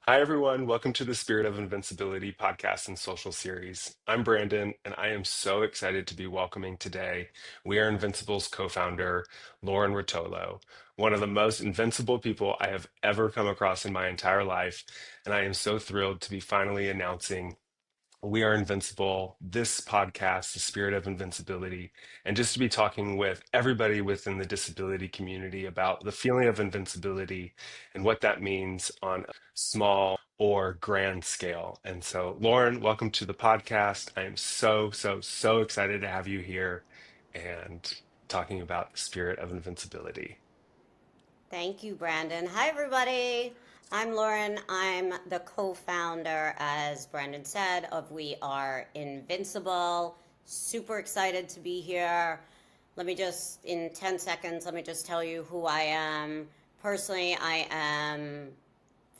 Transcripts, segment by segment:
Hi, everyone. Welcome to the Spirit of Invincibility podcast and social series. I'm Brandon, and I am so excited to be welcoming today We Are Invincible's co founder, Lauren Ruotolo, one of the most invincible people I have ever come across in my entire life. And I am so thrilled to be finally announcing we Are Invincible, this podcast, The Spirit of Invincibility, and just to be talking with everybody within the disability community about the feeling of invincibility and what that means on a small or grand scale. And so, Lauren, welcome to the podcast. I am so excited to have you here and talking about the spirit of invincibility. Thank you, Brandon. Hi, everybody. I'm Lauren. I'm the co founder, as Brandon said, of We Are Invincible. Super excited to be here. In 10 seconds, let me just tell you who I am. Personally, I am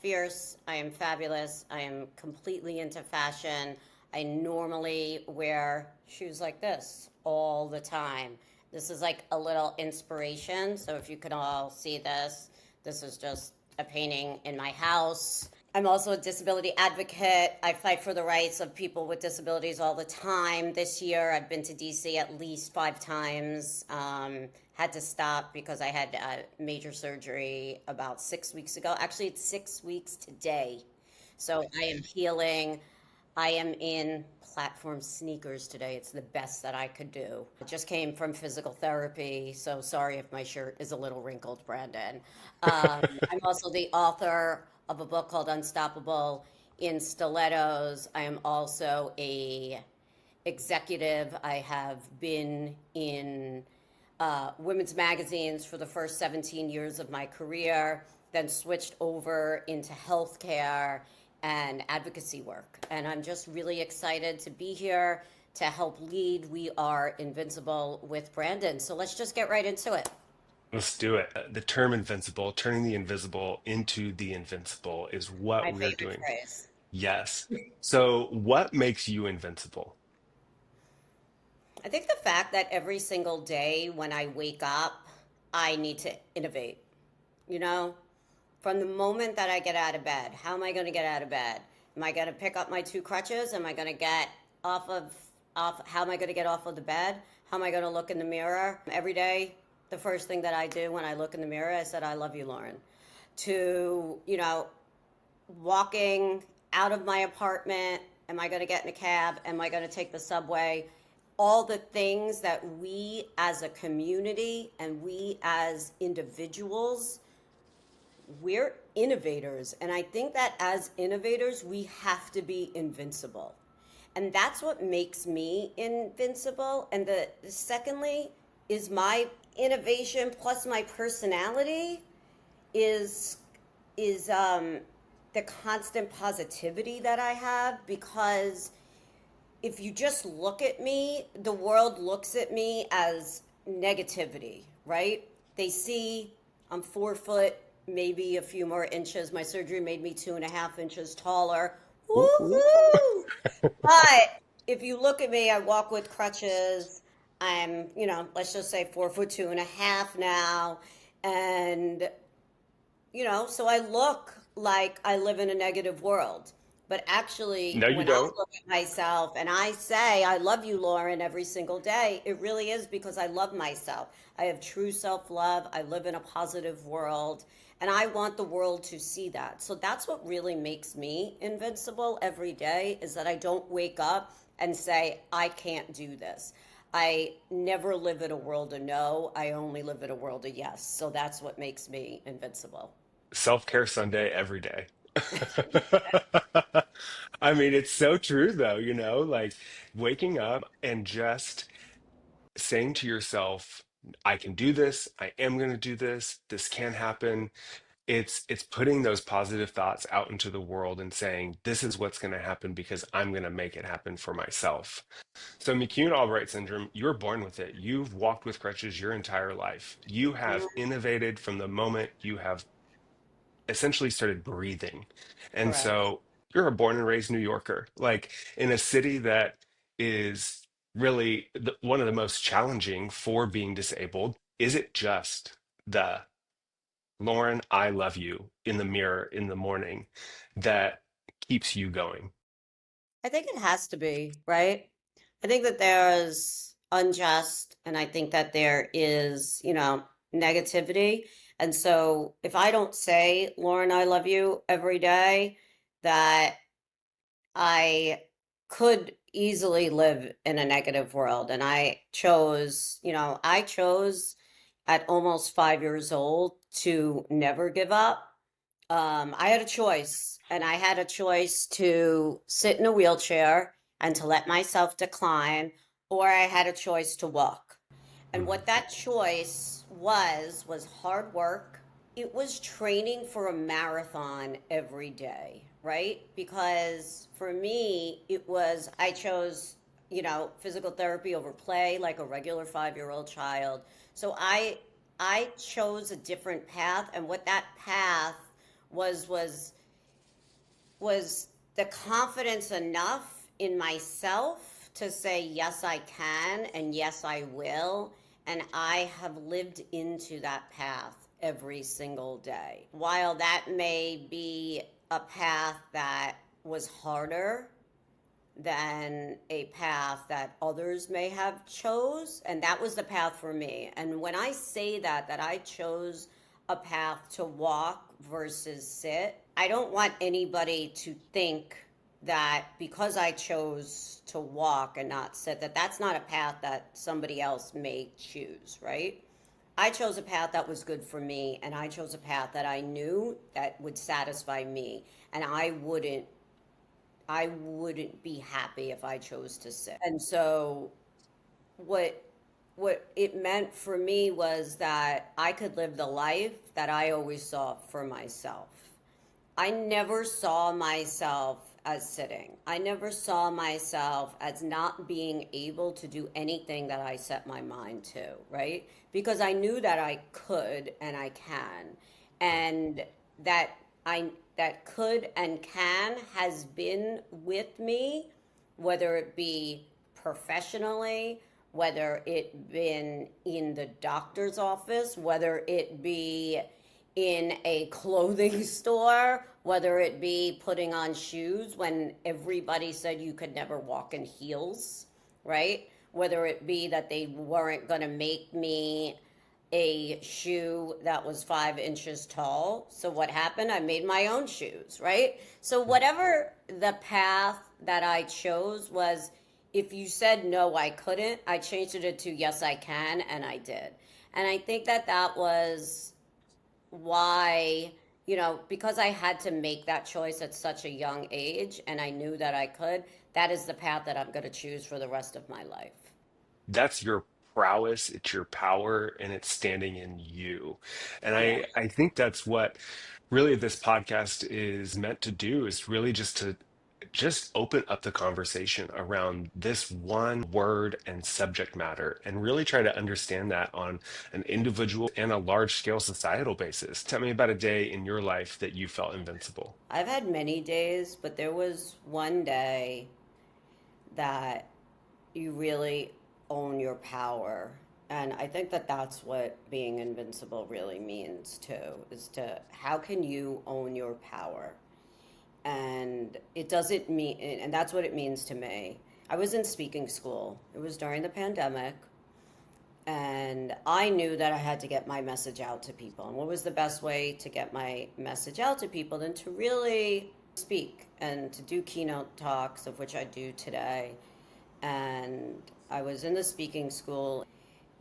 fierce. I am fabulous. I am completely into fashion. I normally wear shoes like this all the time. This is like a little inspiration. So if you can all see this, this is just a painting in my house. I'm also a disability advocate. I fight for the rights of people with disabilities all the time. This year, I've been to DC at least 5 times. Had to stop because I had major surgery about 6 weeks ago. Actually, it's 6 weeks today. So I am healing. I am in platform sneakers today. It's the best that I could do. I just came from physical therapy, so sorry if my shirt is a little wrinkled, Brandon. I'm also the author of a book called Unstoppable in Stilettos. I am also a executive. I have been in women's magazines for the first 17 years of my career, then switched over into healthcare and advocacy work. And I'm just really excited to be here to help lead We Are Invincible with Brandon. So let's just get right into it. Let's do it. The term invincible, turning the invisible into the invincible, is what My we're favorite doing. phrase. Yes. So, what makes you invincible? I think the fact that every single day when I wake up, I need to innovate. You know, from the moment that I get out of bed, how am I going to get out of bed? Am I going to pick up my two crutches? Am I going to get off of off? How am I going to get off of the bed? How am I going to look in the mirror every day? The first thing that I do when I look in the mirror, I said, "I love you, Lauren." To walking out of my apartment, am I going to get in a cab? Am I going to take the subway? All the things that we as a community and we as individuals, we're innovators. And I think that as innovators, we have to be invincible. And that's what makes me invincible. And the secondly is my innovation plus my personality is is the constant positivity that I have, because if you just look at me, the world looks at me as negativity, right? They see I'm 4 foot, maybe a few more inches. My surgery made me 2.5 inches taller. Ooh, ooh. Woohoo! But if you look at me, I walk with crutches. I'm, let's just say 4 foot 2.5 now. And so I look like I live in a negative world. But actually, No, you when I don't. look at myself and I say, I love you, Lauren, every single day, it really is because I love myself. I have true self love. I live in a positive world. And I want the world to see that. So that's what really makes me invincible every day, is that I don't wake up and say, I can't do this. I never live in a world of no. I only live in a world of yes. So that's what makes me invincible. Self-care Sunday every day. I mean, it's so true though, like waking up and just saying to yourself, I can do this, I am going to do this, this can happen. It's putting those positive thoughts out into the world and saying, this is what's going to happen because I'm going to make it happen for myself. So McCune-Albright syndrome, you're born with it. You've walked with crutches your entire life. You have Mm, innovated from the moment you have essentially started breathing. And correct. so you're a born and raised New Yorker, like in a city that is really one of the most challenging for being disabled. Is it just the Lauren, I love you in the mirror in the morning that keeps you going? I think it has to be, right? I think that there's unjust, and I think that there is, negativity. And so if I don't say, Lauren, I love you every day, that I could easily live in a negative world. And I chose at almost 5 years old to never give up. I had a choice, and I had a choice to sit in a wheelchair and to let myself decline, or I had a choice to walk. And Mm. what that choice was hard work. It was training for a marathon every day, right? Because for me, I chose, physical therapy over play like a regular 5-year-old child. So I chose a different path, and what that path was was was the confidence enough in myself to say, yes, I can, and yes, I will. And I have lived into that path every single day. While that may be a path that was harder than a path that others may have chose, and that was the path for me. And when I say that I chose a path to walk versus sit, I don't want anybody to think that because I chose to walk and not sit, that that's not a path that somebody else may choose, right? I chose a path that was good for me, and I chose a path that I knew that would satisfy me, and I wouldn't be happy if I chose to sit. And so what what it meant for me was that I could live the life that I always saw for myself. I never saw myself as sitting. I never saw myself as not being able to do anything that I set my mind to, right? Because I knew that I could and I can. And that I that could and can has been with me, whether it be professionally, whether it been in the doctor's office, whether it be in a clothing store, whether it be putting on shoes when everybody said you could never walk in heels, right? Whether it be that they weren't going to make me a shoe that was 5 inches tall. So what happened? I made my own shoes, right? So whatever the path that I chose was, if you said no, I couldn't, I changed it to yes, I can, and I did. And I think that that was why, because I had to make that choice at such a young age and I knew that I could, that is the path that I'm going to choose for the rest of my life. That's your prowess, it's your power, and it's standing in you. And Yeah. I think that's what really this podcast is meant to do, is really just to just open up the conversation around this one word and subject matter and really try to understand that on an individual and a large scale societal basis. Tell me about a day in your life that you felt invincible. I've had many days, but there was one day that you really own your power. And I think that that's what being invincible really means too, is to how can you own your power? And it doesn't mean, and that's what it means to me. I was in speaking school. It was during the pandemic, and I knew that I had to get my message out to people. And what was the best way to get my message out to people than to really speak and to do keynote talks, of which I do today. And I was in the speaking school,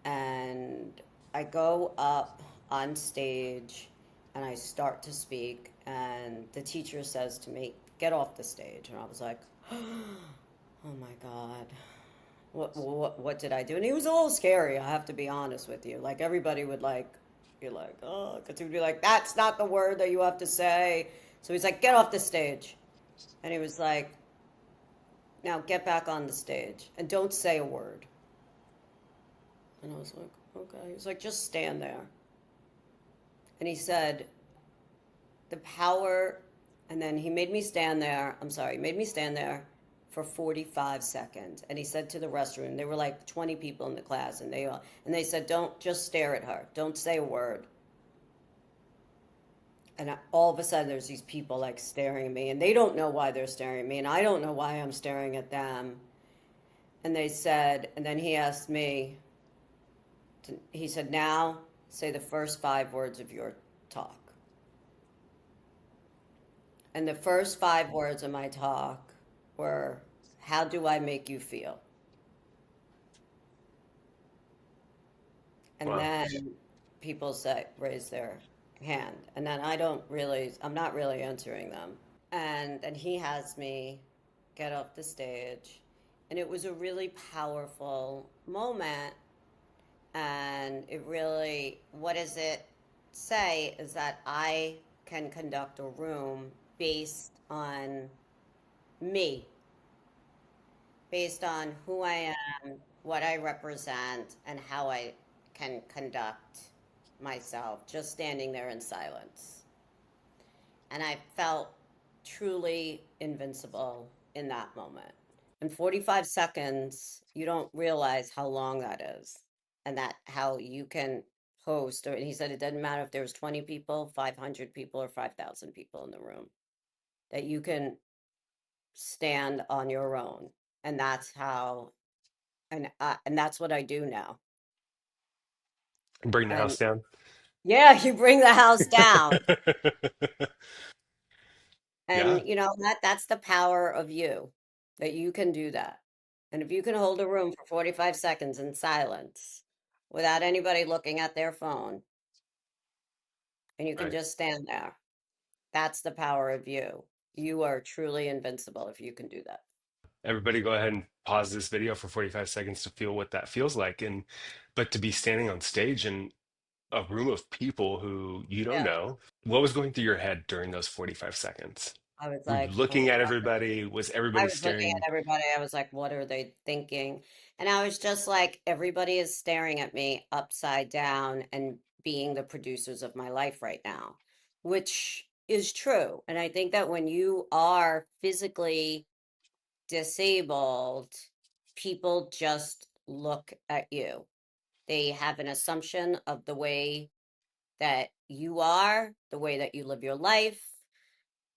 and I go up on stage and I start to speak, and the teacher says to me, "Get off the stage." And I was like, "Oh my God, what did I do?" And he was a little scary, I have to be honest with you. Like everybody would like be like, "Oh," because he would be like, "That's not the word that you have to say." So he's like, "Get off the stage," and he was like, "Now get back on the stage and don't say a word." And I was like, "Okay." He's like, "Just stand there." And he said, "The power," and then he made me stand there. I'm sorry, he made me stand there for 45 seconds. And he said to the restroom, there were like 20 people in the class, and they said, "Don't just stare at her. Don't say a word." And all of a sudden, there's these people like staring at me, and they don't know why they're staring at me, and I don't know why I'm staring at them. And they said, and then he asked me, he said, now say the first 5 words of your talk. And the first 5 words of my talk were, how do I make you feel? And Wow. then people say, raise their hand. And then I'm not really answering them. And then he has me get off the stage. And it was a really powerful moment. And it really, what does it say is that I can conduct a room based on me, based on who I am, what I represent, and how I can conduct myself, just standing there in silence. And I felt truly invincible in that moment. In 45 seconds, you don't realize how long that is and that how you can host, or he said it doesn't matter if there's 20 people, 500 people, or 5,000 people in the room, that you can stand on your own. And that's how, and that's what I do now. Bring the And house down. yeah, you bring the house down. Yeah, And that's the power of you, that you can do that. And if you can hold a room for 45 seconds in silence without anybody looking at their phone, and you can right. just stand there, that's the power of you. You are truly invincible if you can do that. Everybody go ahead and pause this video for 45 seconds to feel what that feels like. But to be standing on stage in a room of people who you don't Yeah. know, what was going through your head during those 45 seconds? I was Were you like, oh looking my at God. everybody? Was I everybody was looking staring? at everybody. I was like, what are they thinking? And I was just like, everybody is staring at me upside down and being the producers of my life right now, which is true. And I think that when you are physically disabled, people just look at you. They have an assumption of the way that you are, the way that you live your life,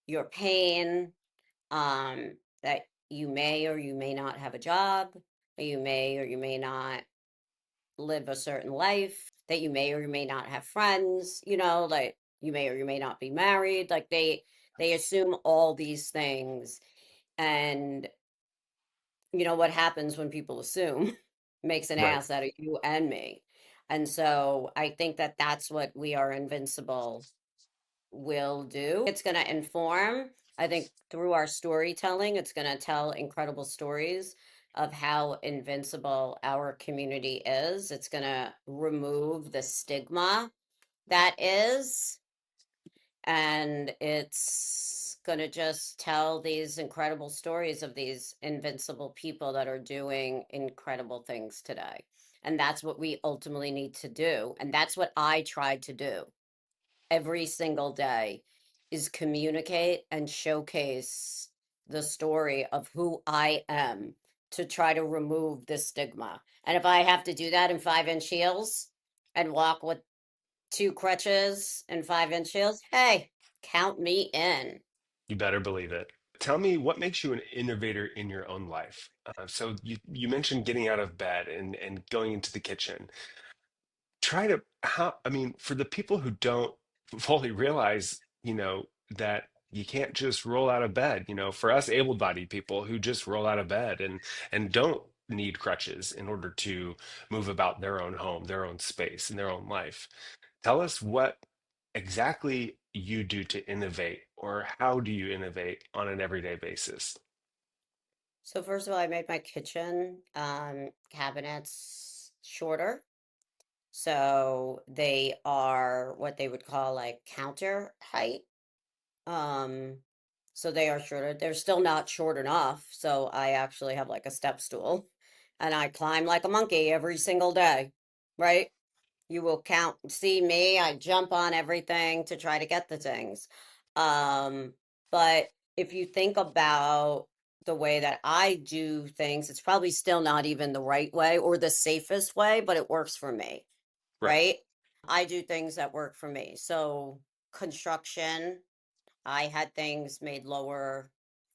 your pain, that you may or you may not have a job, or you may or you may not live a certain life, that you may or you may not have friends, like you may or you may not be married. Like they assume all these things. And what happens when people assume makes an Right. ass out of you and me. And so I think that that's what We Are Invincible will do. It's going to inform, I think, through our storytelling, it's going to tell incredible stories of how invincible our community is. It's going to remove the stigma that is, and it's going to just tell these incredible stories of these invincible people that are doing incredible things today. And that's what we ultimately need to do. And that's what I tried to do every single day, is communicate and showcase the story of who I am, to try to remove the stigma. And if I have to do that in 5-inch heels and walk with two crutches and 5-inch heels, hey, count me in. You better believe it. Tell me what makes you an innovator in your own life. So you mentioned getting out of bed and going into the kitchen. Try to how I mean, for the people who don't fully realize, that you can't just roll out of bed, for us able-bodied people who just roll out of bed and don't need crutches in order to move about their own home, their own space, and their own life. Tell us what exactly you do to innovate, or how do you innovate on an everyday basis? So first of all, I made my kitchen cabinets shorter. So they are what they would call like counter height. Um, so they are shorter. They're still not short enough. So I actually have like a step stool and I climb like a monkey every single day, right? You will see me, I jump on everything to try to get the things. Um, but if you think about the way that I do things, it's probably still not even the right way or the safest way, but it works for me, Right. right? I do things that work for me. So construction. I had things made lower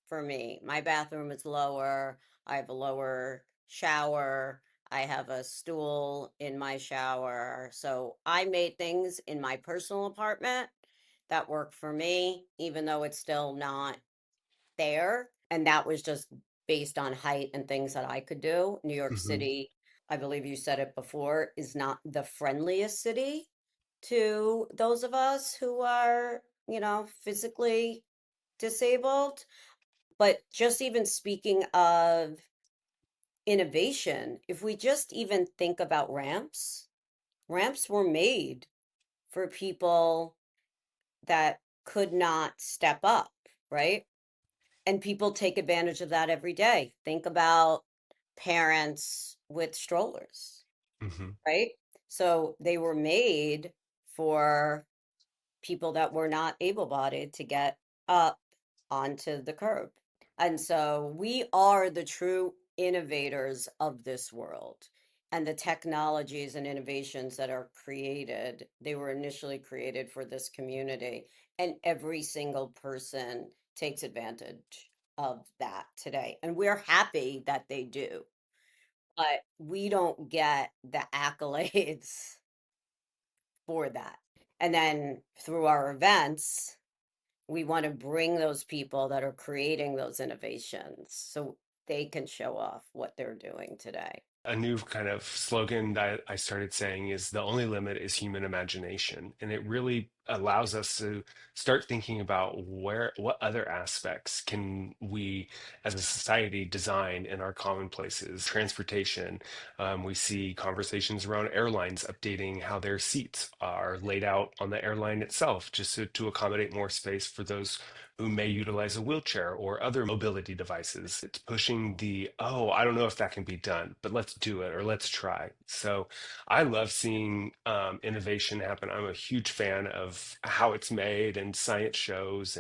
for me. My bathroom is lower. I have a lower shower. I have a stool in my shower. So I made things in my personal apartment that work for me, even though it's still not there. And that was just based on height and things that I could do. New York Hmm. City, I believe you said it before, is not the friendliest city to those of us who are, physically disabled. But just even speaking of innovation, if we just even think about ramps, ramps were made for people that could not step up, right? And people take advantage of that every day. Think about parents with strollers, Hmm. right? So they were made for people that were not able-bodied to get up onto the curb. And so we are the true innovators of this world. And the technologies and innovations that are created, they were initially created for this community. And every single person takes advantage of that today. And we're happy that they do, but we don't get the accolades for that. And then through our events, we want to bring those people that are creating those innovations so they can show off what they're doing today. A new kind of slogan that I started saying is the only limit is human imagination. And it really allows us to start thinking about what other aspects can we as a society design in our commonplaces. Transportation, we see conversations around airlines updating how their seats are laid out on the airline itself, just to accommodate more space for those who may utilize a wheelchair or other mobility devices. It's pushing the, oh, I don't know if that can be done, but let's do it or let's try. So I love seeing innovation happen. I'm a huge fan of how it's made and science shows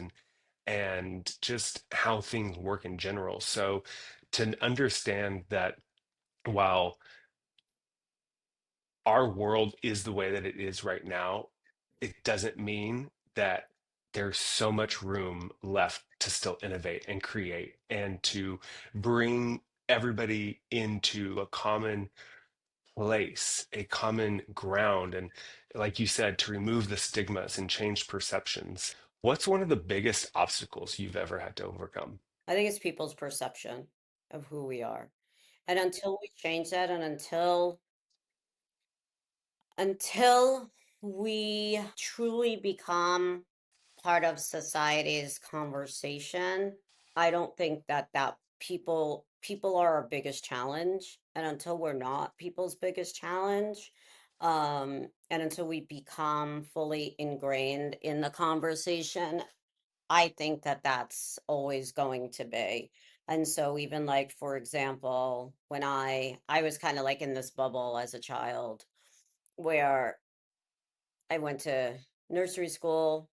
and just how things work in general. So to understand that while our world is the way that it is right now, it doesn't mean that there's so much room left to still innovate and create and to bring everybody into a common place, a common ground. And like you said, to remove the stigmas and change perceptions. What's one of the biggest obstacles you've ever had to overcome? I think it's people's perception of who we are. And until we change that and until we truly become part of society's conversation, I don't think that people are our biggest challenge. And until we're not people's biggest challenge, and until we become fully ingrained in the conversation, I think that that's always going to be. And so even like for example, when I was kind of like in this bubble as a child where I went to nursery school,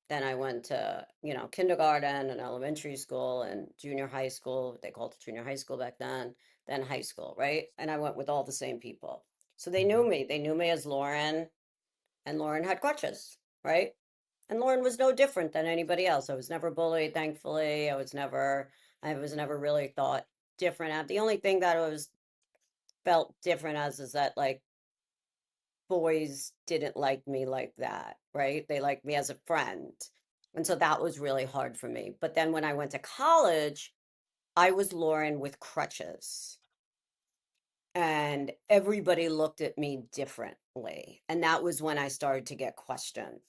then I went to, kindergarten and elementary school and junior high school. They called it junior high school back then high school, right? And I went with all the same people. So they knew me. They knew me as Lauren, and Lauren had crutches, right? And Lauren was no different than anybody else. I was never bullied, thankfully. I was never really thought different. The only thing that I was felt different as is that like boys didn't like me like that, right? They liked me as a friend. And so that was really hard for me. But then when I went to college, I was Lauren with crutches, and everybody looked at me differently. And that was when I started to get questioned.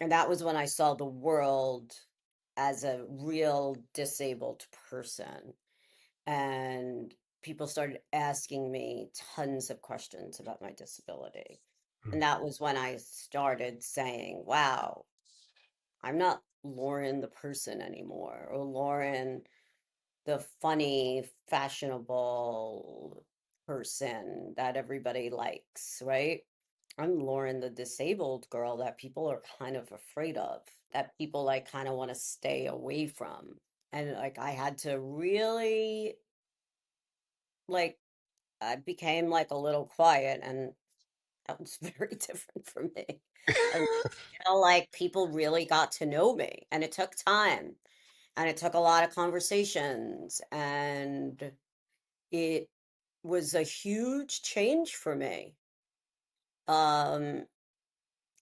And that was when I saw the world as a real disabled person. And people started asking me tons of questions about my disability. And that was when I started saying, wow, I'm not Lauren the person anymore, or Lauren the funny, fashionable person that everybody likes, right? I'm Lauren the disabled girl that people are kind of afraid of, that people like kind of want to stay away from. And like I had to really like I became like a little quiet, and That was very different for me. Until like people really got to know me, and it took time, and it took a lot of conversations, and it was a huge change for me. Um,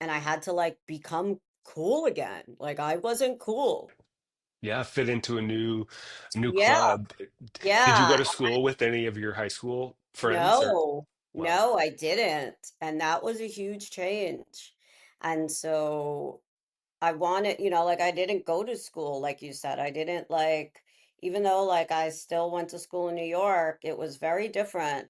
and I had to like become cool again. Like I wasn't cool. Yeah, fit into a new Yeah, club. Did you go yeah. to school with any of your high school friends or No, wow. no, I didn't. And that was a huge change. And so I wanted, like I didn't go to school, like you said. I didn't like, even though like I still went to school in New York, it was very different.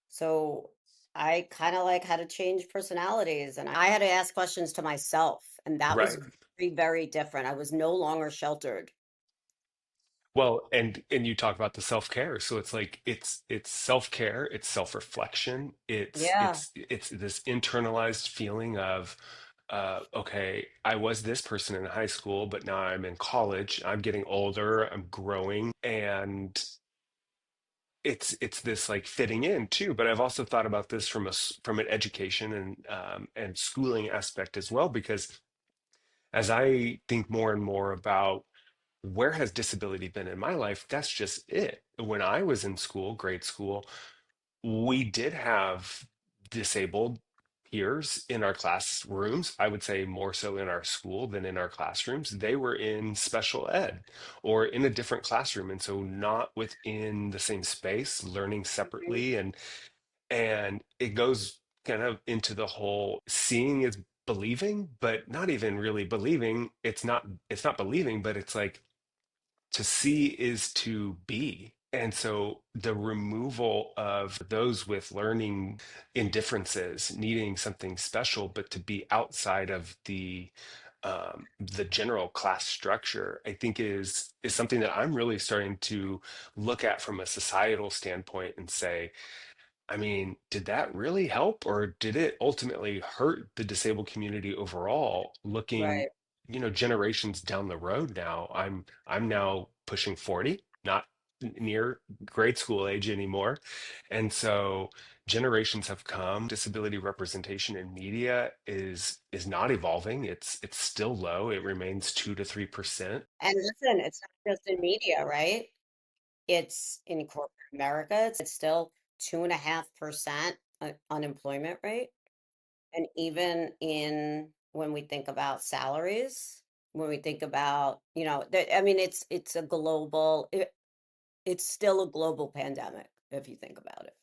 So I kind of like had to change personalities and I had to ask questions to myself. And that was Right. very, very different. I was no longer sheltered. Well, and you talk about the self-care. So it's like it's self-care, it's self-reflection, it's Yeah. it's it's this internalized feeling of okay, I was this person in high school, but now I'm in college, I'm getting older, I'm growing, and it's this like fitting in too. But I've also thought about this from an education and schooling aspect as well, because as I think more and more about where has disability been in my life, that's just it. When I was in school, grade school, we did have disabled peers in our classrooms. I would say more so in our school than in our classrooms. They were in special ed or in a different classroom, and so not within the same space, learning Mhm. separately. And it goes kind of into the whole seeing is believing, but not even really believing. It's not believing, but it's like to see is to be. And so the removal of those with learning indifferences, needing something special, but to be outside of the general class structure, I think is something that I'm really starting to look at from a societal standpoint and say, I mean, did that really help, or did it ultimately hurt the disabled community overall? Looking, Right. generations down the road now, I'm now pushing 40, not near grade school age anymore. And so generations have come. Disability representation in media is not evolving. It's still low. It remains 2 to 3%. And listen, it's not just in media, right? It's in corporate America. It's still 2.5% unemployment rate. And even in when we think about salaries, when we think about, I mean, it's a global, it's still a global pandemic if you think about it.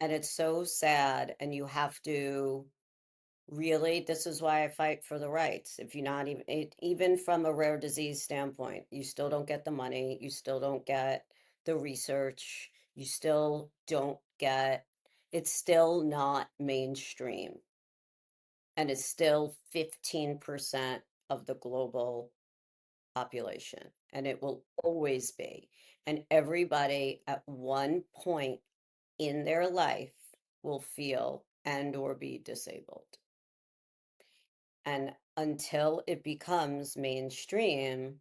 And it's so sad. And you have to really, this is why I fight for the rights. If you're not even from a rare disease standpoint, you still don't get the money, you still don't get the research, you still don't get, it's still not mainstream. And it's still 15% of the global population. And it will always be. And everybody at one point in their life will feel and or be disabled. And until it becomes mainstream,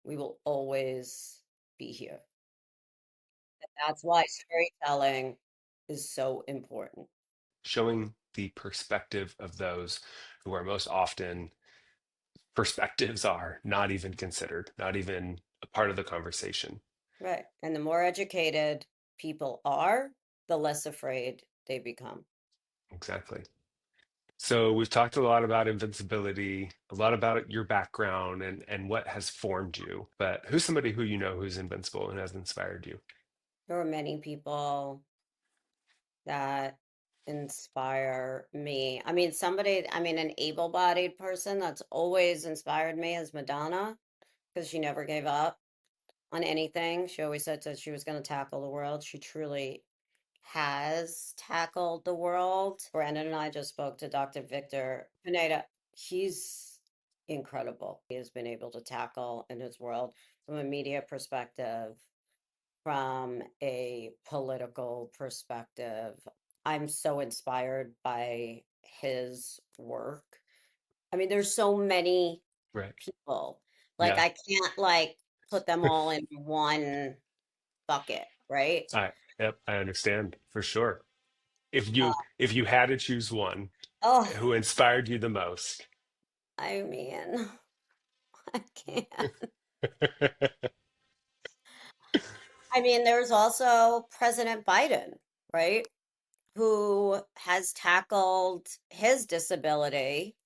we will always be here. That's why storytelling is so important. Showing the perspective of those who are most often perspectives are not even considered, not even a part of the conversation. Right. And the more educated people are, the less afraid they become. Exactly. So we've talked a lot about invincibility, a lot about your background and what has formed you. But who's somebody who you know who's invincible and has inspired you? There are many people that inspire me. I mean, an able-bodied person that's always inspired me is Madonna because she never gave up on anything. She always said that she was going to tackle the world. She truly has tackled the world. Brandon and I just spoke to Dr. Victor Pineda. He's incredible. He has been able to tackle in his world from a media perspective, from a political perspective. I'm so inspired by his work. I mean, there's so many Right. people. Like Yeah. I can't like put them all in one bucket, right? I yep, I understand for sure. if you had to choose one, Oh, who inspired you the most? I mean, I can't. I mean, there's also President Biden, right? Who has tackled his disability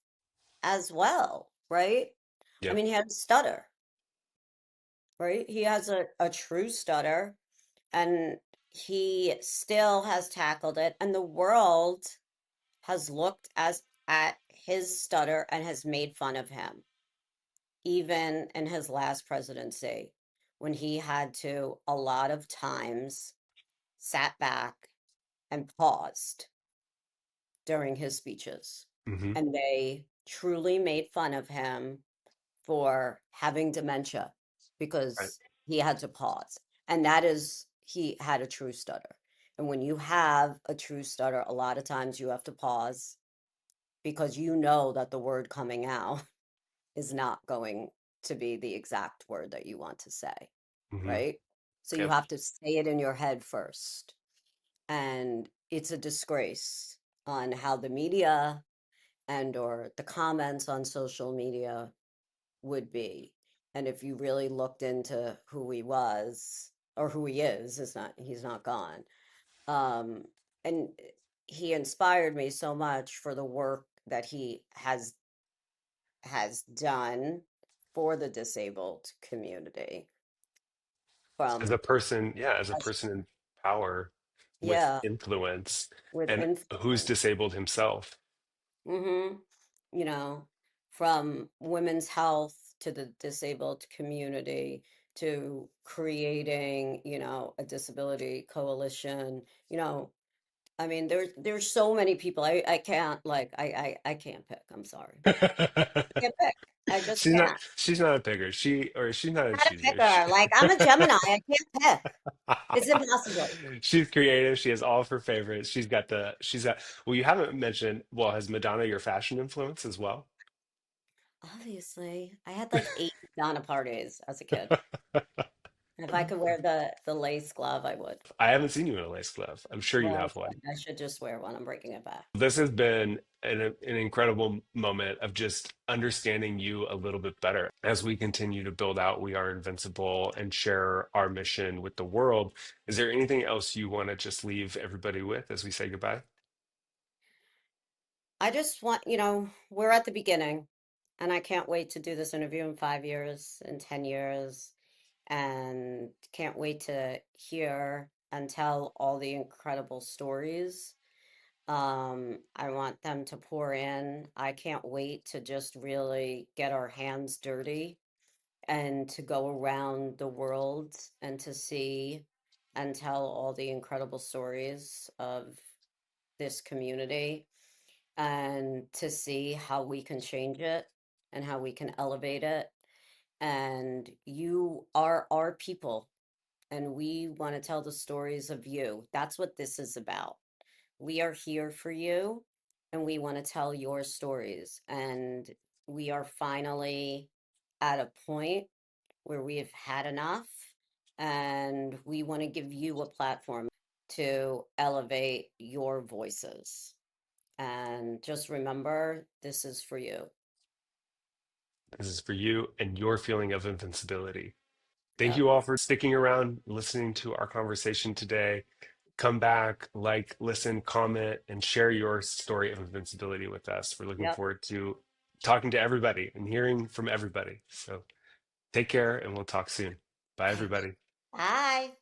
as well, right? I Yeah. mean, he had a stutter, right? He has a true stutter, and he still has tackled it, and the world has looked as at his stutter and has made fun of him, even in his last presidency, when he had to a lot of times sat back and paused during his speeches. Hmm. And they truly made fun of him for having dementia Right. because he had to pause. And that is, he had a true stutter. And when you have a true stutter, a lot of times you have to pause because you know that the word coming out is not going to be the exact word that you want to say, Hmm. right? So you Yep. have to say it in your head first. And it's a disgrace on how the media and or the comments on social media would be. And if you really looked into who he was or who he is not he's not gone. Um and he inspired me so much for the work that he has done for the disabled community As from a person, yeah, as a us- person in power with yeah, influence, with and who's influence. disabled himself. Mm-hmm. You know, from women's health to the disabled community to creating, a disability coalition. I mean, there's so many people. I can't like I can't pick. I'm sorry. I can't pick. I just She's not can't. she's not a picker. She's not a Not a chooser. picker. Like I'm a Gemini. I can't pick. It's impossible. She's creative. She has all of her favorites. She's got well, you haven't mentioned, well, has Madonna your fashion influence as well? Obviously, I had like 8 Madonna parties as a kid. If I could wear the lace glove, I would. I haven't seen you in a lace glove. I'm sure you Well, have one. I should just wear one. I'm breaking it back. This has been an incredible moment of just understanding you a little bit better as we continue to build out We Are Invincible and share our mission with the world. Is there anything else you want to just leave everybody with as we say goodbye? I just want, we're at the beginning, and I can't wait to do this interview in 5 years, in 10 years, and can't wait to hear and tell all the incredible stories. I want them to pour in. I can't wait to just really get our hands dirty and to go around the world and to see and tell all the incredible stories of this community and to see how we can change it and how we can elevate it. And you are our people, and we want to tell the stories of you. That's what this is about. We are here for you, and we want to tell your stories. And we are finally at a point where we have had enough, and we want to give you a platform to elevate your voices. And just remember, this is for you. This is for you and your feeling of invincibility. Thank Yep. you all for sticking around, listening to our conversation today. Come back, like, listen, comment, and share your story of invincibility with us. We're looking Yep. forward to talking to everybody and hearing from everybody. So take care, and we'll talk soon. Bye, Okay. everybody. Bye.